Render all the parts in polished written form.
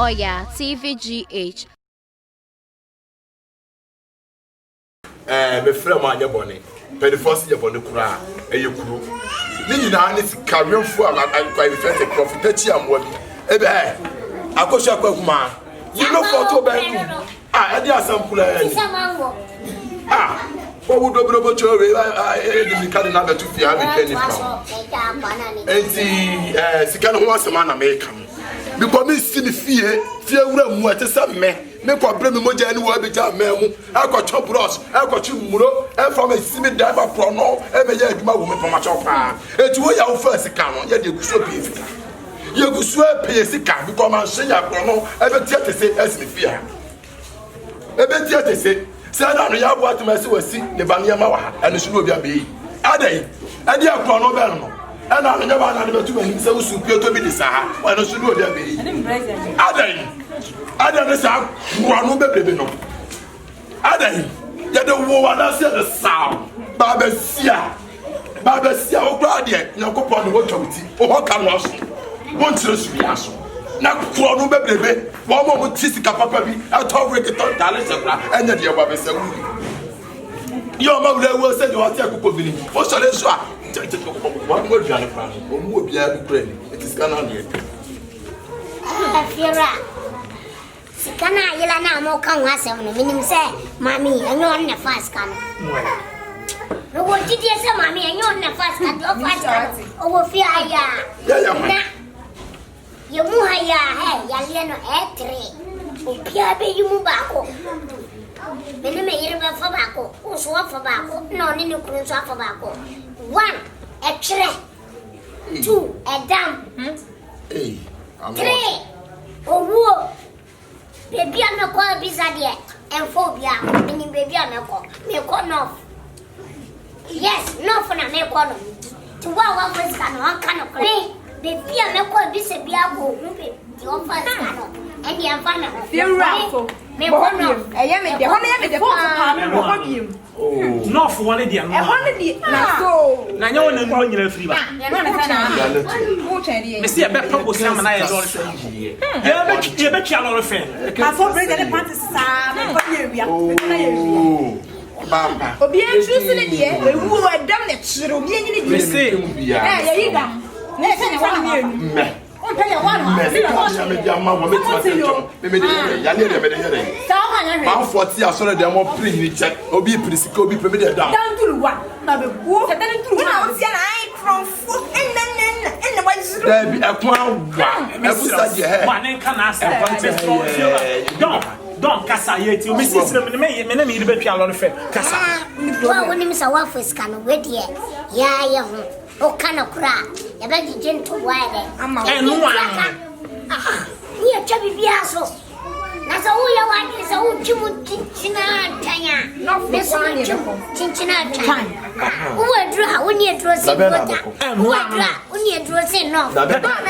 Oyaa TVgh. Me frɛ ma Yeboah. First Yeboah kura eyekuru. Ni nyina ne sikawemfo akwa ifete prophet achi amwa bi. Ebe akosha akwa you know photo bank. E dey asampula o do brobo chowe e ka na betu fi have penny from. Enti sika no ho asema na make am. Because me see the fear wura mu atesa me kwa bre me moja ni wa beja memu akwa chop brush akwa chi muro e from a simi driver pro no e me ya aduma wo me pama chop eti wo ya wo first ka no ya de guso bi fika ye guso e pay sika because man she ya pro no e be tie tese esimi fear e be tie tese say na no ya bo atuma se wasi ne ba ne ma wa eno su no obi abe adai ade akwa no be no and I'm never going to be so superior to be the Saha. Why don't you do that? Ada one baby no. Ada ya the war that's the sound. Besia, oh, glad yet, no go on the water with you. Oh, can was one to the ass. Now, one baby, one moment, Tisica Papa, I told Ricky Dollars and then your baby said, your mother will say you are taking COVID. What's the answer? One more Johnny Frank, or more be able to it is gone here. Sikana yela na mo kan wase no minim say mami enyo on na fast kan no wo titi say mami enyo on na fast kan do fast kan o wo fi aya na ye mu haya he ya le no e3 o pia be yimu ba ko bele me yire ba fa ba ko o so fa ba ko no ni ni kuru so fa ba ko 1 a tre 2 a dam 3 owo baby am ko biza de en phobia ni baby am ko me ko no yes no for na me ko no to wa first kan one kan ko baby am ko biza bia go hu be the first kan no and the am na me ko no e me de hono me de pa me ko biem no for one dia no na so na nya wona no nyina free ba mo cheri me see e be propose am na ye do ye be tia no fe ka for break the party sa me ko ye wia na ye wia Bamba obi en juice ne die ewu o dam ne chiro obi en ni die me see ye yi dam na se ne wa me on tell you one me dia ma wo me ya le de me de here sa o kan yan ma 40 asore de mo pre ni check obi prisika obi pre me de down down to wa na be go se tele turu na o sia na ai from foot en wa zero there be akwa wa ebusa de he wa nen kana asa don kasa yeti o me see sire me na me ire be twa lo fe kasa wa woni mi sa wa first kan we de ya ye ho o kana kura ya ba ji to wire no wa ni ya chabi biaso na sa u ya wa ni sa u chimu chinchina tanya no so chinchina tanya u we dro ha woni e dro se bota u we dro woni e dro se no na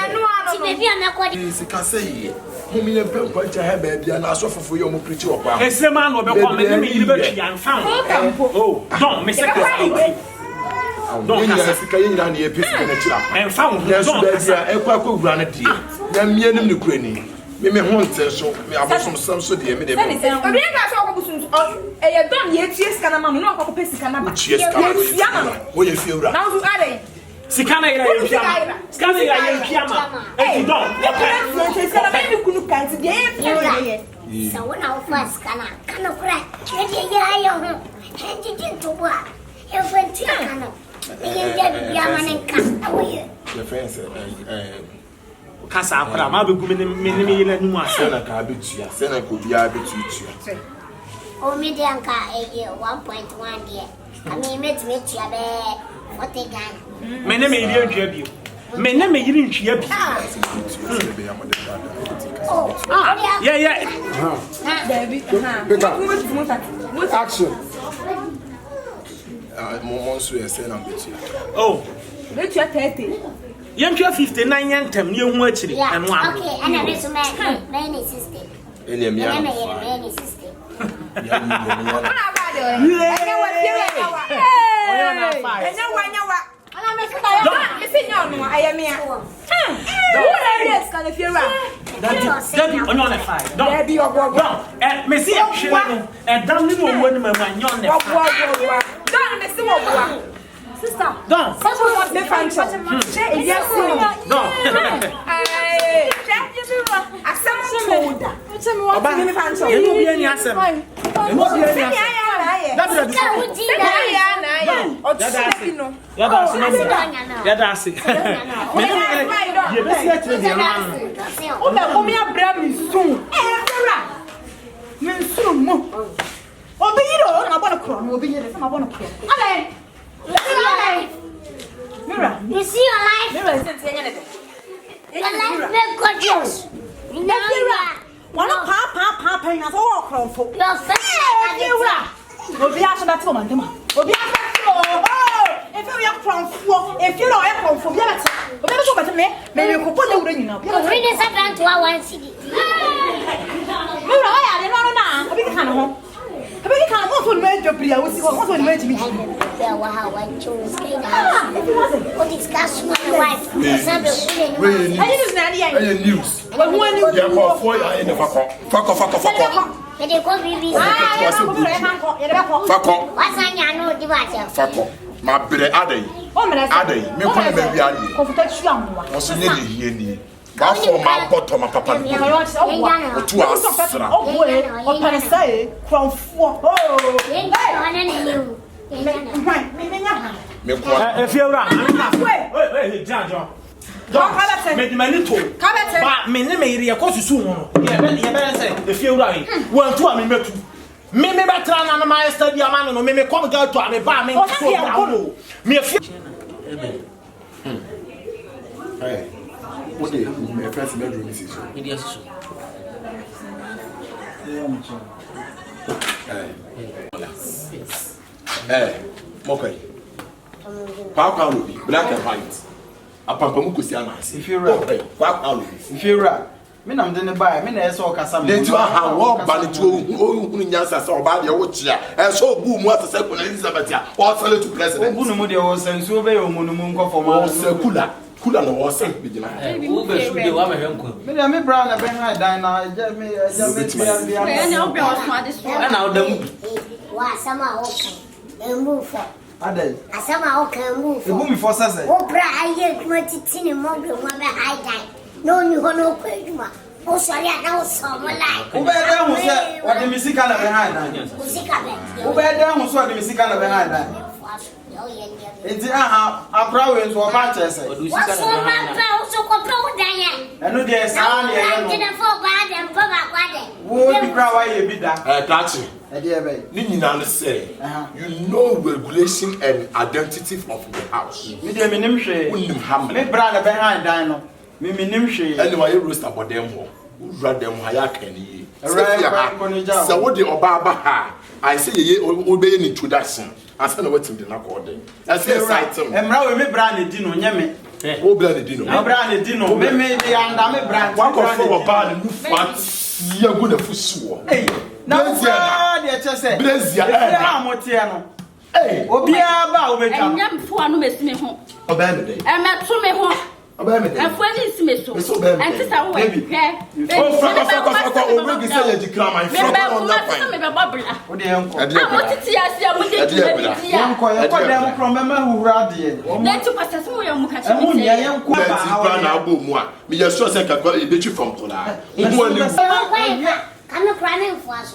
no ti baby am ko di sika sei mumi ne pem kwa cha he ba bia na so fofo yo mo preach wo kwa esema no be kwa me na me ire be twa nfa oh don me se don kasa sika yina na ye pesi na chira enfa wo don kasa e kwa wura na die na mie nim ne kura ni me ho nte so me abosom sam so de me de obi ga so ko busum e ye don ye tie sika na ma no ko pesi sika na ba wo ye fie wura na so are sika na ira ye piama sika na ira ye piama e don ya ka sika na be kunu kanti de ye piama sa wona o fast kana kura ye ya yo ho he to wa e fenti kana ye ya manen ka awoye your friends kasa akora ma be gumi me yele nimu ase na ka betua se na ko bia betutua o me de anka 1.1 de ami metia be 40 Ghana me ne me yiri ntwa bio me ne me yiri ntwa bi yeah baby action mon so ese na betua oh betua 30 yentwa 59 yentem ne hu akiri eno a okay ana me so me system ene mi ya me system ya ni ona ba de ene wa pere wa oya na 5 ene wa nya wa ana me so ta yo me se nya no ayemia Yes, can if you're Debbie, on your five. Debbie, don't. Me see a shilling and down the woman, my young. Don't miss the sister. Don't. Someone wants me find some. Yes, no. I said, I'm You see your life? Your life make gorgeous. One of Papa and I walk from folk. Your face Will be after that woman, will be if you are from four, if you know from Yellow, but never so much me, maybe you could put the ring up. You're really something to our one city. I didn't know. I can't home. I really can't want to make your prayer. What's the way to me? How I chose what is cash my wife? I didn't news. When you get off for in the fuck. And they call me what's I know the fuck. My brother Ade, me call baby Ade. What's the name here? But for my bottom, my papa, to us, or Panasai, from four. If you're right, wait, John. Don't make money to but me name of course soon. Yeah, better say if you're right. One, two, I mean, me better than my study, a man, or me come go to a bar, me a few. Hey, what do you my first bedroom is? Hey, okay. How will be black and white? If you're right, me nam de buy me na so kasa me. Then you are walk by the two who nyansa so ba de wo chia. E so bu mu asese ko na Elizabeth ya. O sele to president. Obu no mu de wo sensu be yo mu no mu nkofo ma. O se kula no wo se be gina. Wo be su de wa ma hwenko. Me de me bra na be ha dan na ja me bia. Me na obi o so ade so. Na o da mu. Wa sama o kan. Move for. Adel. Asama o kan move for. Ebu mi for sase. O bra aye kuma titi ni mo be mo be high die. No ni hono ko eduma. O sorry na o so mo like. Wo be da hu se wa de misika na be ha dan. Musika be. Wo be da hu so de misika na be ha dan. Enti akra we nso ba che se. What's so my pa so ko pro dan ya. Eno de sa na ye no. Did for bad and for bad. Wo bi kra wa ye bi da. Tachi. E de be. Ni nyina no say. You know regulation and identity of the house. Me de me nim hwe. Unim ham. Me bra na be ha dan no. Me nim hwe. Anyway, you roast about them ho. Ura dem ha ya kan yi. So what the oba ha. I say ye obey in introduction. I say no wetin dey na call dem. I say site them. Emra we me bra na di no nye me. O bra na di no. Me bra na di no. Me dey anda me bra. One call for oba na nu fat. Ye go na fusuo. Hey. Na Besia dey che say. Besia eh amote no. Hey. Obia ba obetwa. Enyam fo anu mesime ho. Oba me dey. E meto me ho. Oba me dey. E fo ni sime so. Enti sa wo hwe. Oh, fuck, o we say you declare my front on that fine. Me be babla. Wo dey enko. Amotiti asia mo dey dia. Enko ye ko dem kro mema huhura de. Na tu pasase mo ye mu ka che. Emu ni enko ba ha na abo mu a. Me just sure say kakwa e betwi from to na. Mo ani. Come crying for us.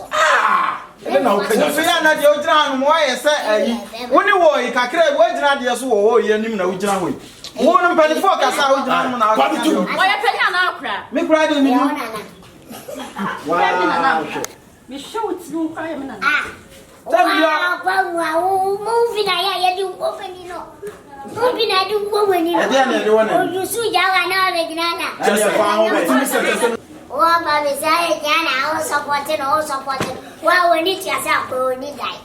Ebe na o kanya. So ya na de o jira no mo ye se ayi. Woni wo yi kakra wo jira de so wo ye nim na wo jira wo. Wo no mpani fo kasa wo jira no na. Oya penya na akra. Me kra de ni. Wow. Me show it no cry me na. Movie na ya di open no. Movie na di woman ni. O you su ja wa na be Jnr.Nana. Just a pound. Oh, baby, say Jnr.Nana, all supporting. Well, we need to say ko ni dai.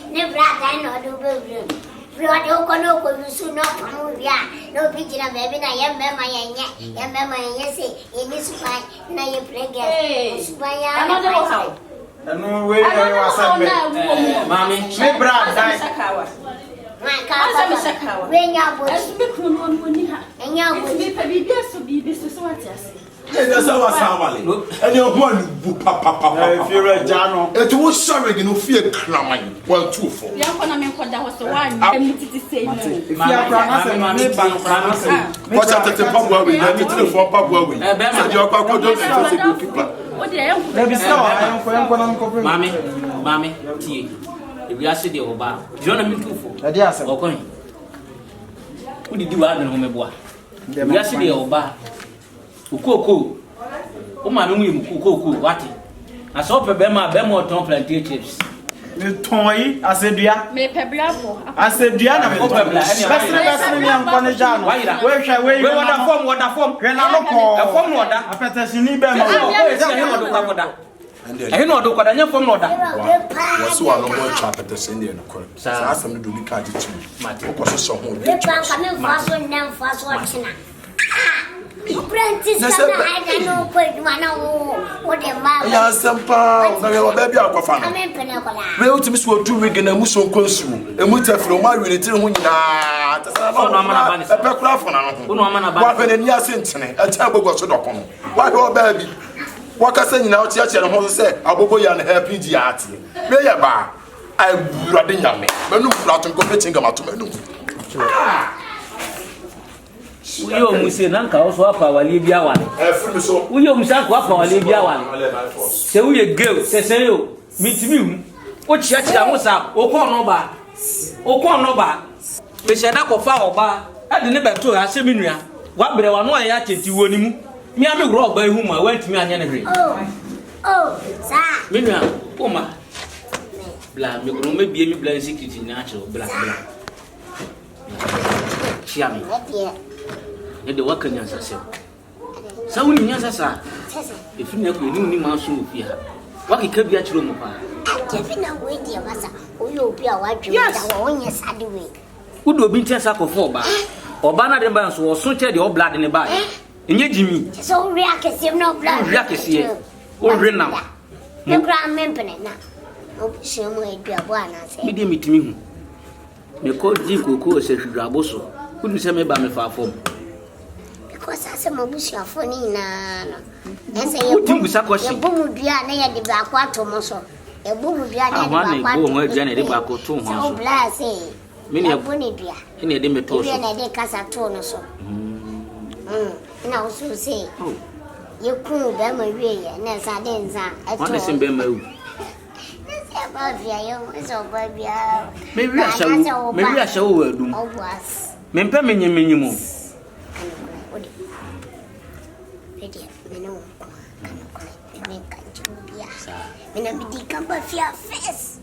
Ne brother no do be. Brother ko no ko you su no come ya. No be Jnr.Nana baby na ya mema ya say ini supai na ye prege. Supai ya. Another how. No way was Mommy, me bra dai. My car. When ya bo. As me kunu no ni ha. Enya bo. Me pa bibia so bibi That's how I sound. And you're one papa. If you're a Jano, it was sorry, no fear crying. Well, 2 4. You are going to that was the one. I'm to say no. if you are Brana, What's at the pub where we let me to the 4 pub where we said your papa don't have a good people. What the hell? there is no I am for Mommy, tea. If you are sitting over, you want me to for. a dear, sir. Who did you have in home? We are sitting over. Ukoko. O ma no mu ukoko wati. Na so pe be ma be mo ton plantain chips. Me toy asedua. Me peblabo. Asedua na me pebla. Best me am kono Jano. We water form. Hwe na no ko. E form no da. Apetesi ni be ma. E no do kwada nya form no da. Was one of my chapter the same in the court. So I asked them to do the card to Matthew. Because so home. The bank coming fast one down fast watching. Practice I know quite one what the man. Yes, some pound. Now, baby, I'll find. I'm in Penola. We ultimately will do week in a muso consul. And we tell from my unity when you are. A pecraft. What when you are sent a table was to the corner. Why, oh, baby? What I say now, church and home say, I'll go and happy diati. May I buy? I rather young me. But no flat and competing about to menu. Uyo muse nanka oso apa wale bia wale. Uyo muse anka apa wale bia wale. Se uye girl, se yo, mitimi hu. O chia ho sa, okon no ba. Me sheda ko fa oba, ade ne beto ha se menua. Wa bere wa no ya cheti woni mu. Mi ame gro oba hu ma, wa ntimi anya ne hwe. Oh, sa. Menua, poma. Bla, me gro me bie mi bla secret na acho bla. Chia mi. Ede wakanya sase. Sa woni nya sasa. Efi na ko ni ma so ofi ha. Wakika bia kiro mu pa. Efi na we dia masa. Oyo obi a wadwe da wo onye sade we. Udo obi ntia sakofo oba. Oba na de ba so wo so che de o blood ne ba. Enye jimi. So we akese no blood. We akese. O hwe na. Me kra mempene na. Obi shemo edu abo anase. Me de mitimi hu. Me ko di koko se hwidwa aboso. Unu se me ba me fa fom. Because I said, Mabusia phony na. And say, you think we sack you boom, dear, near the back water muscle. A boom, dear, I want to go where Janet back or 2 months. So blast, eh? Many a bonny dear. In a dimmed toast. And I did casa tone so. And I also say, you cool them a way, and as I didn't say, I want to send them out. Maybe I shall do. Oh, was. Mempe minimum. Mina bidi kamba fia face.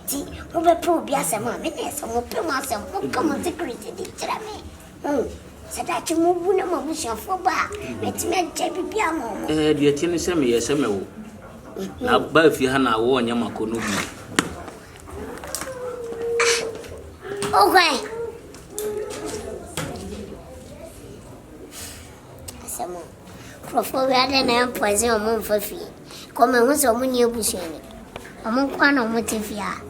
Ti, o be pro bia se ma, me ne se mo pe ma se mo kama security di tira me. Se da chi mo bu na mo bu sha fo ba. Me ti me je bibia mo. De ti ni se me ye se me wo. Na ba fi ha na wo nya mako no bi. Okay. Asamo. Profo we ade na poison o mo fa fi. Como eu sou muito ebusione. Amo kwano motifia.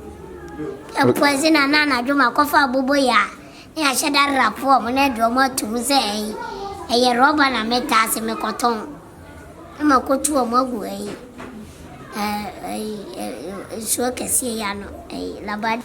E poison na nana djuma ko fa boboya. Ni a sheda rapo mo na do mo tum se ye roba na meta se me koton. Ma ko tu o mo gu so kesi ya no labad.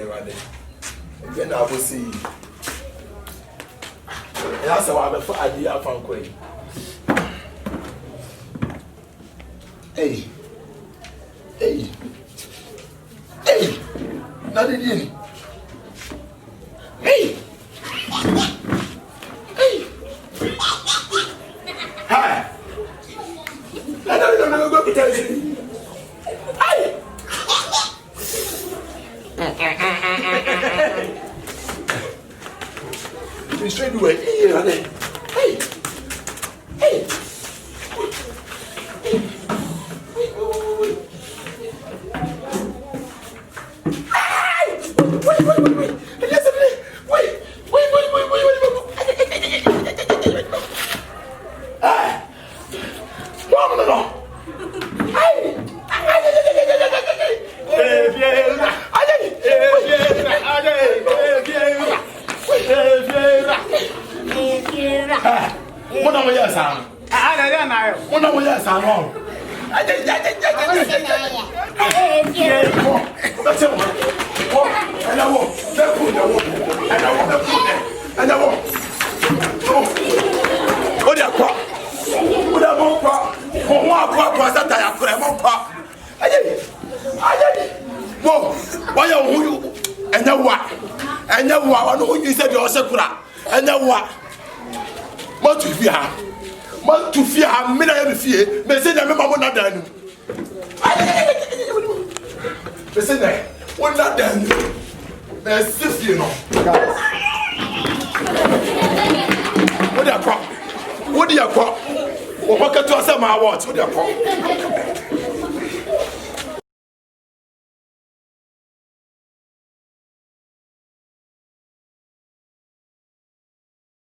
ready. Then I will see. That's how I'm a idea from Quay. Hey. Hey. Hey. Not again. Hey. Hey. Hi. No, go to tell you. Hey. You straight away. Hey. Hey. Hey. What do you call? What do you call?